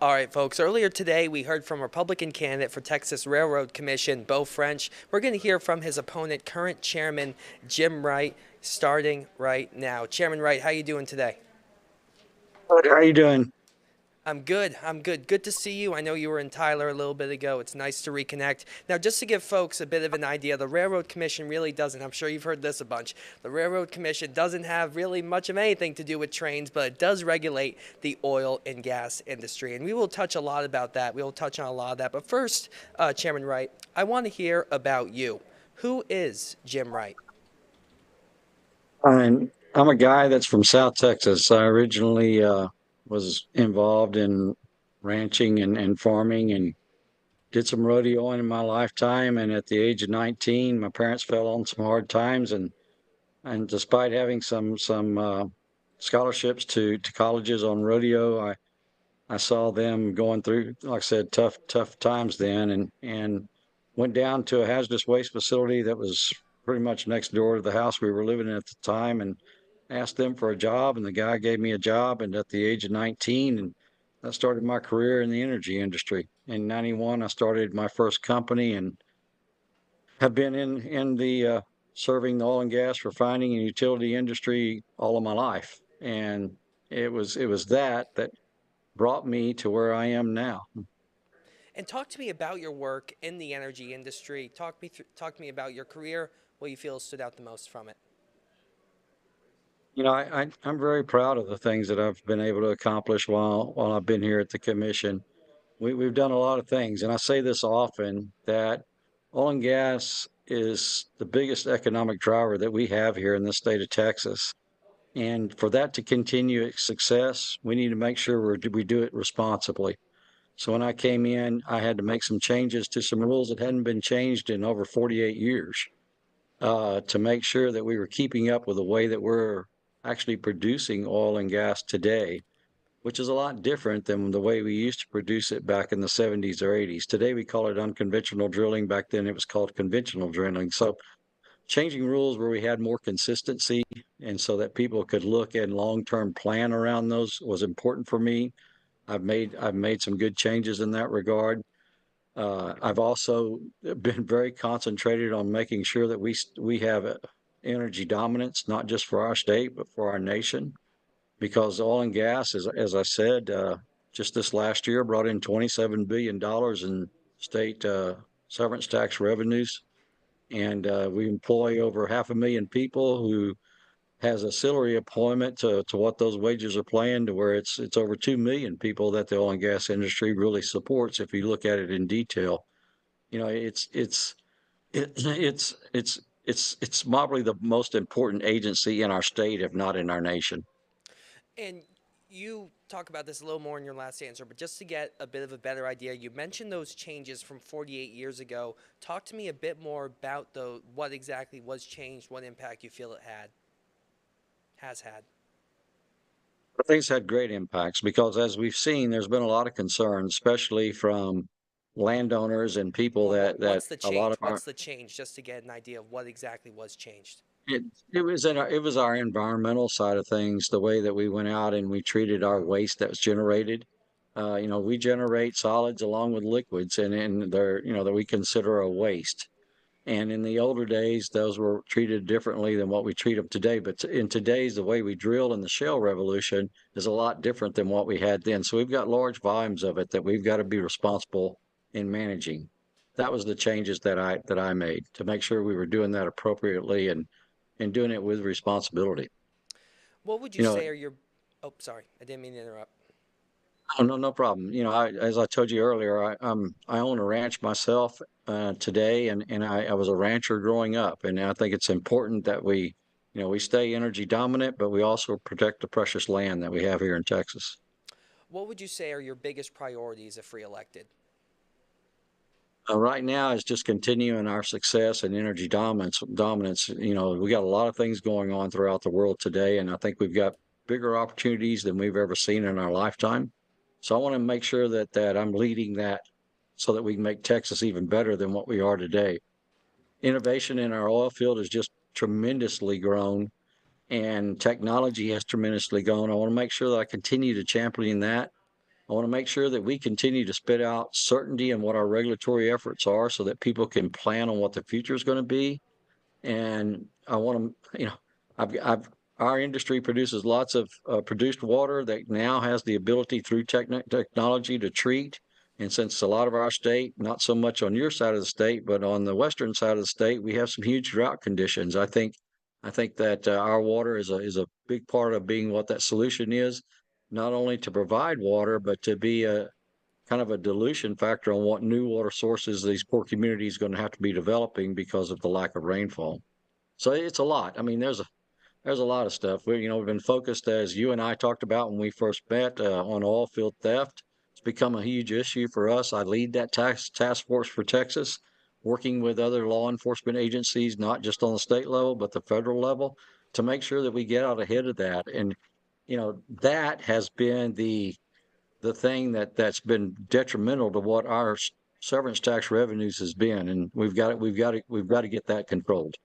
All right, folks. Earlier today, we heard from Republican candidate for Texas Railroad Commission, Beau French. We're going to hear from his opponent, current chairman Jim Wright, starting right now. Chairman Wright, how you doing today? Good. How you doing? I'm good. I'm good. Good to see you. I know you were in Tyler a little bit ago. It's nice to reconnect. Now, just to give folks a bit of an idea, the Railroad Commission really doesn't, I'm sure you've heard this a bunch, the Railroad Commission doesn't have really much of anything to do with trains, but it does regulate the oil and gas industry. And we will touch a lot about that. We will touch on a lot of that. But first, Chairman Wright, I want to hear about you. Who is Jim Wright? I'm a guy that's from South Texas. I originally was involved in ranching and farming and did some rodeoing in my lifetime. And at the age of 19, my parents fell on some hard times, and despite having some scholarships to colleges on rodeo, I saw them going through, like I said, tough times then, and went down to a hazardous waste facility that was pretty much next door to the house we were living in at the time, and asked them for a job, and the guy gave me a job, and at the age of 19, and I started my career in the energy industry. In 91, I started my first company and have been in the serving the oil and gas refining and utility industry all of my life. And it was that brought me to where I am now. And talk to me about your work in the energy industry. Talk to me about your career, what you feel stood out the most from it. I'm very proud of the things that I've been able to accomplish while I've been here at the commission. We've done a lot of things, and I say this often that oil and gas is the biggest economic driver that we have here in the state of Texas. And for that to continue its success, we need to make sure we do it responsibly. So when I came in, I had to make some changes to some rules that hadn't been changed in over 48 years, to make sure that we were keeping up with the way that we're actually producing oil and gas today, which is a lot different than the way we used to produce it back in the 70s or 80s. Today we call it unconventional drilling. Back then it was called conventional drilling. So changing rules where we had more consistency and so that people could look and long-term plan around those was important for me. I've made some good changes in that regard. I've also been very concentrated on making sure that we have energy dominance, not just for our state, but for our nation. Because oil and gas, as I said, just this last year brought in $27 billion in state severance tax revenues. And we employ over 500,000 people who has ancillary employment to what those wages are paying, to where it's over 2 million people that the oil and gas industry really supports if you look at it in detail. You know, it's probably the most important agency in our state, if not in our nation. And you talk about this a little more in your last answer, but just to get a bit of a better idea, you mentioned those changes from 48 years ago. Talk to me a bit more about what exactly was changed, what impact you feel it has had. I think it's had great impacts because, as we've seen, there's been a lot of concern, especially from landowners and people Well, that what's the a lot change? of our What's the change, just to get an idea of what exactly was changed? it it was our environmental side of things, the way that we went out and we treated our waste that was generated. We generate solids along with liquids, and they're that we consider a waste. And in the older days, those were treated differently than what we treat them today. But in today's, the way we drill in the shale revolution is a lot different than what we had then. So we've got large volumes of it that we've got to be responsible in managing. That was the changes that I made to make sure we were doing that appropriately and doing it with responsibility. What would you You know, say are your. Oh, sorry. I didn't mean to interrupt. oh, no, no problem. As I told you earlier, I own a ranch myself today, and I was a rancher growing up, and I think it's important that we stay energy dominant, but we also protect the precious land that we have here in Texas. What would you say are your biggest priorities if reelected? Right now is just continuing our success and energy dominance. Dominance. We got a lot of things going on throughout the world today, and I think we've got bigger opportunities than we've ever seen in our lifetime. So I want to make sure that I'm leading that so that we can make Texas even better than what we are today. Innovation in our oil field has just tremendously grown, and technology has tremendously grown. I want to make sure that I continue to champion that I want to make sure that we continue to spit out certainty in what our regulatory efforts are so that people can plan on what the future is going to be. And I want to, I've our industry produces lots of produced water that now has the ability through technology to treat. And since a lot of our state, not so much on your side of the state, but on the western side of the state, we have some huge drought conditions. I think that our water is a big part of being what that solution is, not only to provide water, but to be a kind of a dilution factor on what new water sources these poor communities going to have to be developing because of the lack of rainfall. So it's a lot. I mean, there's a lot of stuff. We've been focused, as you and I talked about when we first met, on oil field theft. It's become a huge issue for us. I lead that task force for Texas, working with other law enforcement agencies, not just on the state level, but the federal level, to make sure that we get out ahead of that. And that has been the thing that's been detrimental to what our severance tax revenues has been, and we've got to get that controlled.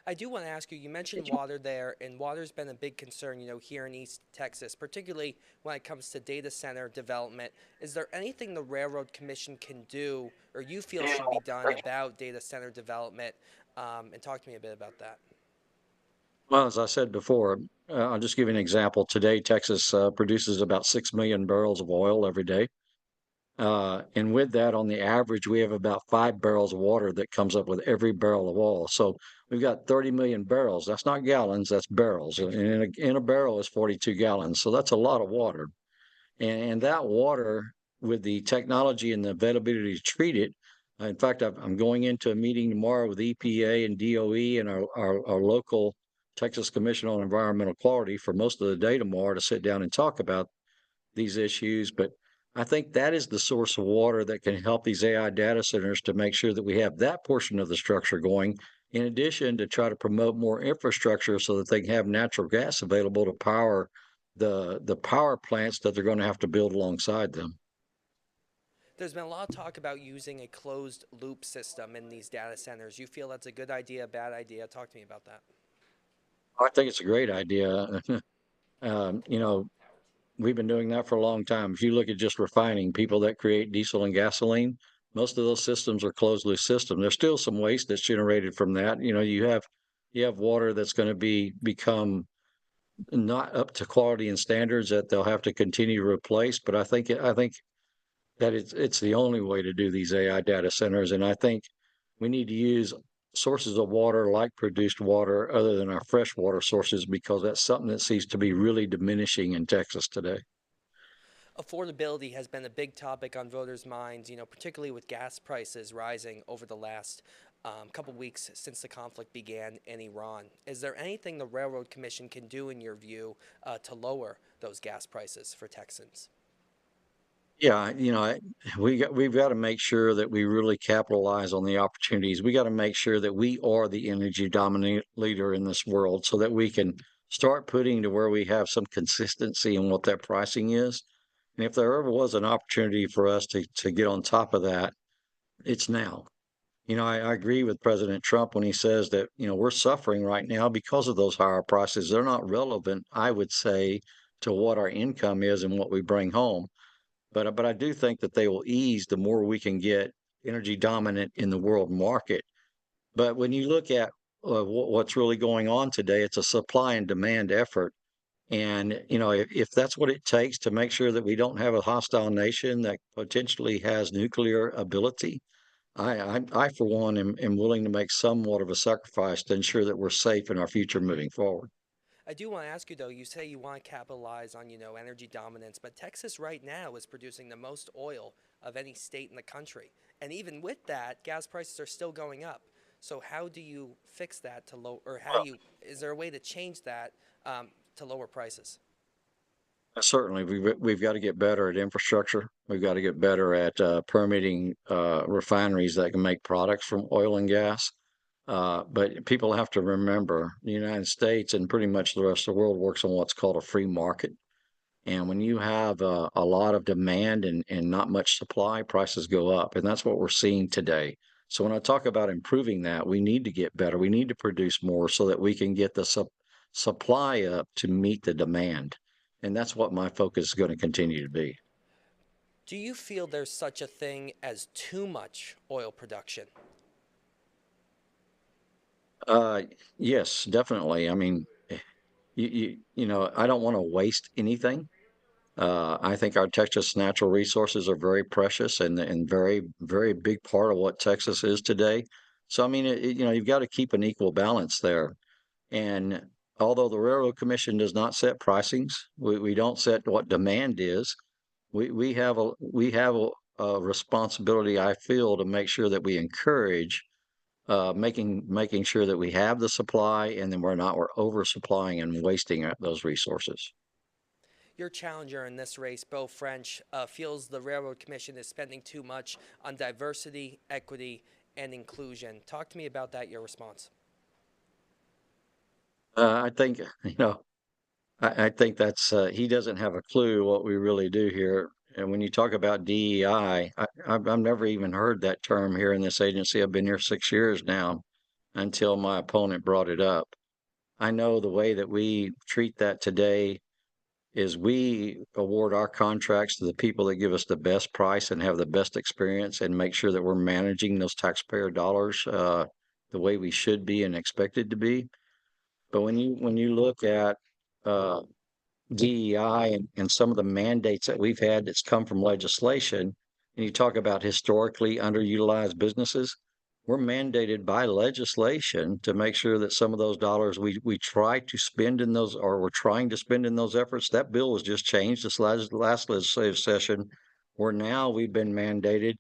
I do want to ask you, you mentioned water there, and water's been a big concern, here in East Texas, particularly when it comes to data center development. Is there anything the Railroad Commission can do, or you feel should be done about data center development? And talk to me a bit about that. Well, as I said before, I'll just give you an example. Today, Texas produces about 6 million barrels of oil every day. And with that, on the average, we have about 5 barrels of water that comes up with every barrel of oil. So we've got 30 million barrels. That's not gallons, that's barrels. And in a barrel is 42 gallons. So that's a lot of water. And that water, with the technology and the availability to treat it, in fact, I'm going into a meeting tomorrow with EPA and DOE and our local Texas Commission on Environmental Quality for most of the day tomorrow to sit down and talk about these issues. But I think that is the source of water that can help these AI data centers to make sure that we have that portion of the structure going, in addition to try to promote more infrastructure so that they can have natural gas available to power the power plants that they're going to have to build alongside them. There's been a lot of talk about using a closed loop system in these data centers. You feel that's a good idea, bad idea? Talk to me about that. I think it's a great idea. um, you know, we've been doing that for a long time. If you look at just refining, people that create diesel and gasoline, most of those systems are closed loop systems. There's still some waste that's generated from that. You have water that's going to become not up to quality and standards that they'll have to continue to replace. But I think that it's the only way to do these AI data centers. And I think we need to use sources of water like produced water other than our freshwater sources, because that's something that seems to be really diminishing in Texas today. Affordability has been a big topic on voters' minds, particularly with gas prices rising over the last couple weeks since the conflict began in Iran. Is there anything the Railroad Commission can do, in your view, to lower those gas prices for Texans? Yeah, we've got to make sure that we really capitalize on the opportunities. We got to make sure that we are the energy dominant leader in this world so that we can start putting to where we have some consistency in what that pricing is. And if there ever was an opportunity for us to get on top of that, it's now. I agree with President Trump when he says that, we're suffering right now because of those higher prices. They're not relevant, I would say, to what our income is and what we bring home. But I do think that they will ease the more we can get energy dominant in the world market. But when you look at what's really going on today, it's a supply and demand effort. And if that's what it takes to make sure that we don't have a hostile nation that potentially has nuclear ability, I for one, am willing to make somewhat of a sacrifice to ensure that we're safe in our future moving forward. I do want to ask you, though, you say you want to capitalize on, energy dominance, but Texas right now is producing the most oil of any state in the country. And even with that, gas prices are still going up. So how do you fix that to low, or is there a way to change that to lower prices? Certainly, we've got to get better at infrastructure. We've got to get better at permitting refineries that can make products from oil and gas. But people have to remember the United States and pretty much the rest of the world works on what's called a free market. And when you have a lot of demand and not much supply, prices go up. And that's what we're seeing today. So when I talk about improving that, we need to get better. We need to produce more so that we can get the supply up to meet the demand. And that's what my focus is going to continue to be. Do you feel there's such a thing as too much oil production? Uh, yes, definitely. I mean, I don't want to waste anything. I think our Texas natural resources are very precious and very, very big part of what Texas is today. So, I mean, you've got to keep an equal balance there. And although the Railroad Commission does not set pricings, we don't set what demand is. We have a responsibility, I feel, to make sure that we encourage making sure that we have the supply and then we're oversupplying and wasting those resources. Your challenger in this race, Beau French, feels the Railroad Commission is spending too much on diversity, equity, and inclusion. Talk to me about that, your response. I think, I think that's he doesn't have a clue what we really do here. And when you talk about DEI, I've never even heard that term here in this agency. I've been here 6 years now until my opponent brought it up. I know the way that we treat that today is we award our contracts to the people that give us the best price and have the best experience and make sure that we're managing those taxpayer dollars the way we should be and expected to be. But when you look at uh, DEI and some of the mandates that we've had that's come from legislation, and you talk about historically underutilized businesses, we're mandated by legislation to make sure that some of those dollars we try to spend in those or we're trying to spend in those efforts. That bill was just changed this last legislative session, where now we've been mandated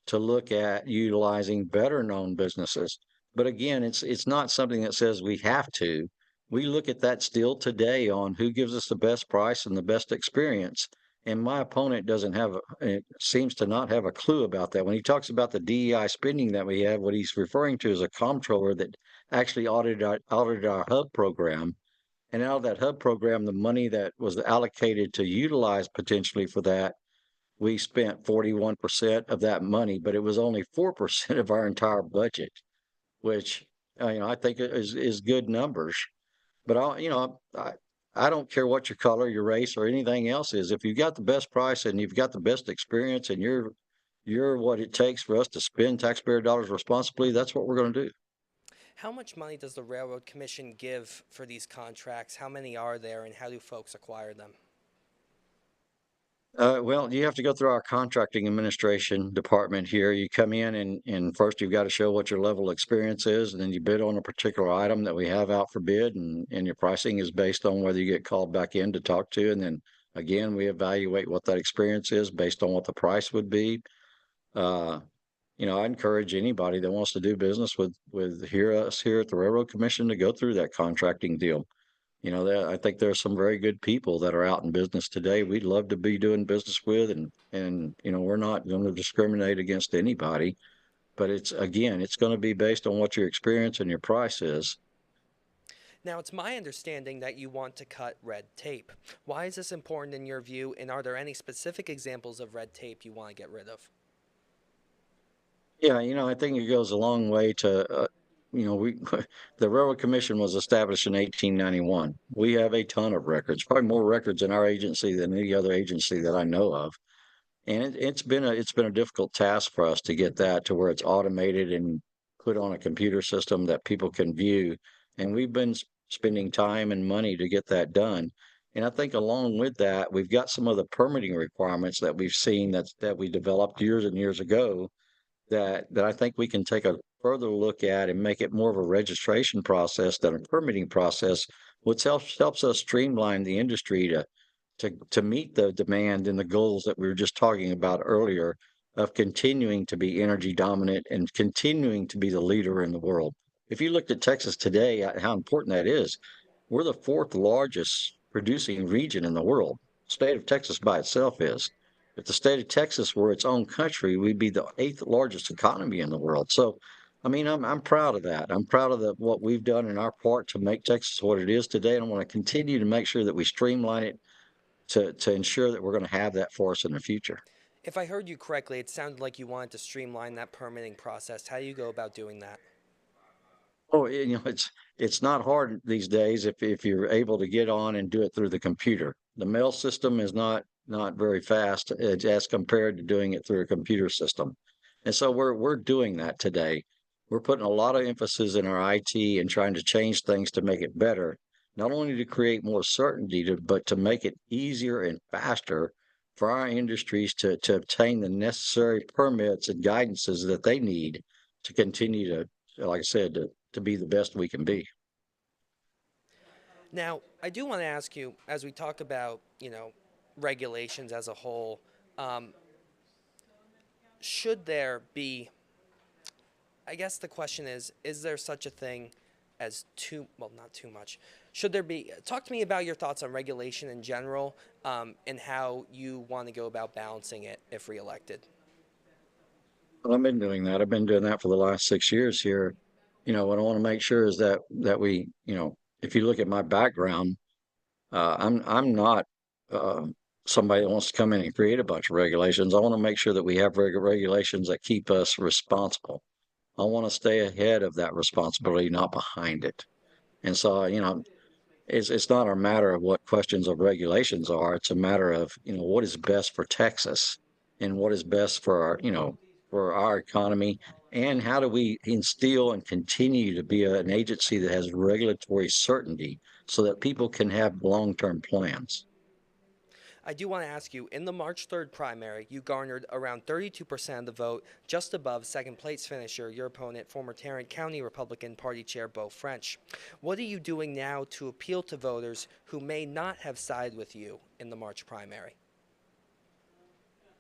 to look at utilizing better known businesses. But again, it's not something that says we have to. We look at that still today on who gives us the best price and the best experience. And my opponent doesn't have, seems to not have a clue about that. When he talks about the DEI spending that we have, what he's referring to is a comptroller that actually audited our hub program. And out of that hub program, the money that was allocated to utilize potentially for that, we spent 41% of that money, but it was only 4% of our entire budget, which I think is good numbers. But I don't care what your color, your race, or anything else is. If you've got the best price and you've got the best experience and you're what it takes for us to spend taxpayer dollars responsibly, that's what we're going to do. How much money does the Railroad Commission give for these contracts? How many are there, and how do folks acquire them? Well, you have to go through our contracting administration department here. You come in and first you've got to show what your level of experience is, and then you bid on a particular item that we have out for bid, and your pricing is based on whether you get called back in to talk to, and then again, we evaluate what that experience is based on what the price would be. Uh, I encourage anybody that wants to do business with us here at the Railroad Commission to go through that contracting deal. I think there are some very good people that are out in business today. We'd love to be doing business with, and we're not going to discriminate against anybody. But it's going to be based on what your experience and your price is. Now, it's my understanding that you want to cut red tape. Why is this important in your view, and are there any specific examples of red tape you want to get rid of? Yeah, I think it goes a long way to, we the Railroad Commission was established in 1891. We have a ton of records, probably more records in our agency than any other agency that I know of. And it's been a difficult task for us to get that to where it's automated and put on a computer system that people can view. And we've been spending time and money to get that done. And I think along with that, we've got some of the permitting requirements that we've seen that we developed years and years ago that I think we can take a further look at and make it more of a registration process than a permitting process, which helps us streamline the industry to meet the demand and the goals that we were just talking about earlier of continuing to be energy dominant and continuing to be the leader in the world. If you looked at Texas today, how important that is, we're the fourth largest producing region in the world. The state of Texas by itself is. If the state of Texas were its own country, we'd be the eighth largest economy in the world. So, I mean, I'm proud of that. I'm proud of what we've done in our part to make Texas what it is today, and I want to continue to make sure that we streamline it to ensure that we're going to have that for us in the future. If I heard you correctly, it sounded like you wanted to streamline that permitting process. How do you go about doing that? Oh, it's not hard these days if you're able to get on and do it through the computer. The mail system is not not very fast as compared to doing it through a computer system. And so we're doing that today. We're putting a lot of emphasis in our IT and trying to change things to make it better, not only to create more certainty, but to make it easier and faster for our industries to obtain the necessary permits and guidances that they need to continue to, like I said, to be the best we can be. Now, I do want to ask you, as we talk about, regulations as a whole, um, should there be, I guess the question is there such a thing as well, not too much. Should there be, talk to me about your thoughts on regulation in general, and how you want to go about balancing it if reelected. Well, I've been doing that. I've been doing that for the last 6 years here. What I want to make sure is that we, if you look at my background, I'm not uh, somebody that wants to come in and create a bunch of regulations. I want to make sure that we have regulations that keep us responsible. I want to stay ahead of that responsibility, not behind it. And so, it's not a matter of what questions of regulations are. It's a matter of, what is best for Texas and what is best for our, for our economy, and how do we instill and continue to be an agency that has regulatory certainty so that people can have long-term plans. I do want to ask you, in the March 3rd primary, you garnered around 32% of the vote, just above second place finisher, your opponent, former Tarrant County Republican Party Chair Beau French. What are you doing now to appeal to voters who may not have sided with you in the March primary?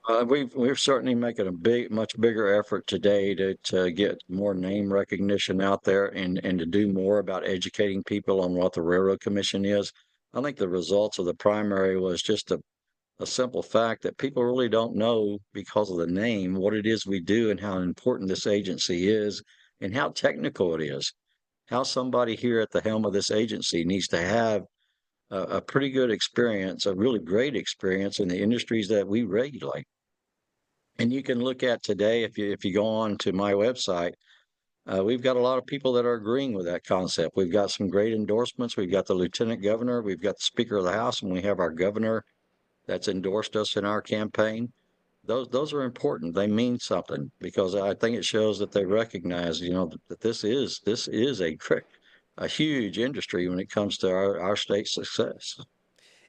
We're certainly making a much bigger effort today to get more name recognition out there and to do more about educating people on what the Railroad Commission is. I think the results of the primary was just a simple fact that people really don't know because of the name what it is we do and how important this agency is and how technical it is. How somebody here at the helm of this agency needs to have a pretty good experience, a really great experience in the industries that we regulate. And you can look at today, if you go on to my website, we've got a lot of people that are agreeing with that concept. We've got some great endorsements. We've got the lieutenant governor, we've got the speaker of the house, and we have our governor that's endorsed us in our campaign. Those are important. They mean something because I think it shows that they recognize, that this is a huge industry when it comes to our state's success.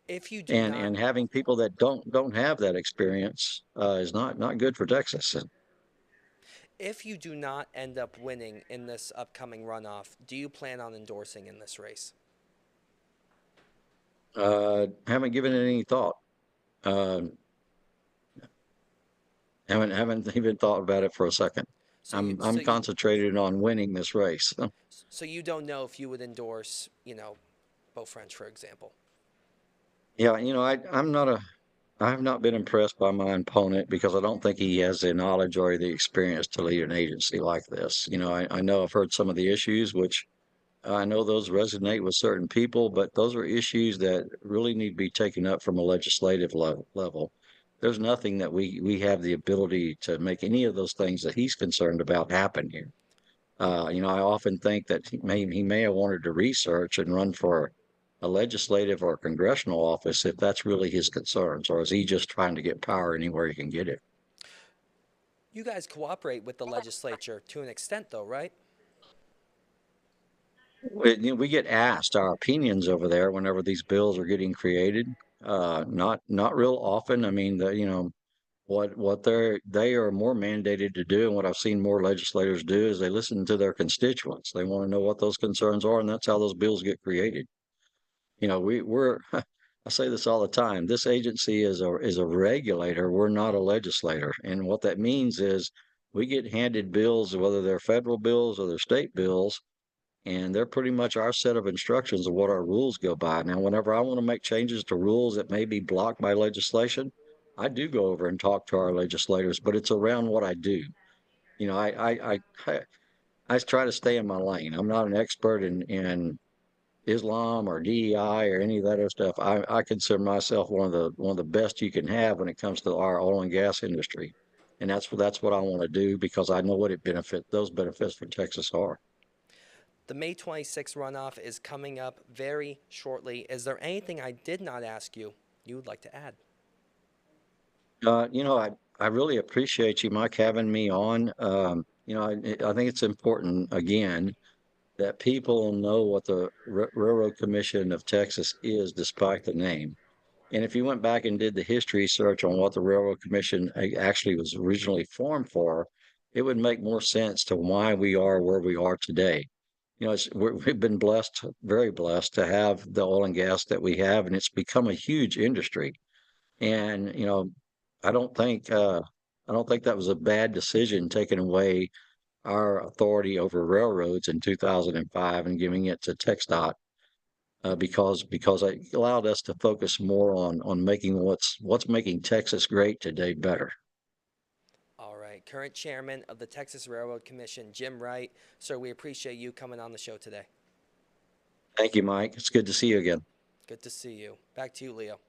If you do And not and having people that don't have that experience is not good for Texas. if you do not end up winning in this upcoming runoff, do you plan on endorsing in this race? Haven't given it any thought. Uh, haven't even thought about it for a second. So you I'm so I'm you concentrated on winning this race. so you don't know if you would endorse, Beau French, for example. Yeah, I have not been impressed by my opponent because I don't think he has the knowledge or the experience to lead an agency like this. I know I've heard some of the issues, which I know those resonate with certain people, but those are issues that really need to be taken up from a legislative level. There's nothing that we have the ability to make any of those things that he's concerned about happen here. I often think that he may have wanted to research and run for a legislative or congressional office if that's really his concerns, or is he just trying to get power anywhere he can get it? You guys cooperate with the legislature to an extent, though, right? We get asked our opinions over there whenever these bills are getting created. Not real often. I mean, what they are more mandated to do, and what I've seen more legislators do is they listen to their constituents. They want to know what those concerns are, and that's how those bills get created. We're I say this all the time. This agency is a regulator. We're not a legislator, and what that means is we get handed bills, whether they're federal bills or they're state bills, and they're pretty much our set of instructions of what our rules go by. Now, whenever I want to make changes to rules that may be blocked by legislation, I do go over and talk to our legislators, but it's around what I do. You know, I try to stay in my lane. I'm not an expert in Islam or DEI or any of that other stuff. I consider myself one of the best you can have when it comes to our oil and gas industry, and that's what I want to do because I know what those benefits for Texas are. The May 26th runoff is coming up very shortly. Is there anything I did not ask you would like to add? I really appreciate you, Mike, having me on. I think it's important, again, that people know what the Railroad Commission of Texas is, despite the name. And if you went back and did the history search on what the Railroad Commission actually was originally formed for, it would make more sense to why we are where we are today. We've been blessed, very blessed, to have the oil and gas that we have, and it's become a huge industry. And I don't think I don't think that was a bad decision, taking away our authority over railroads in 2005 and giving it to TxDOT, because it allowed us to focus more on making what's making Texas great today better. All right. Current chairman of the Texas Railroad Commission, Jim Wright. Sir, we appreciate you coming on the show today. Thank you, Mike. It's good to see you again. Good to see you. Back to you, Leo.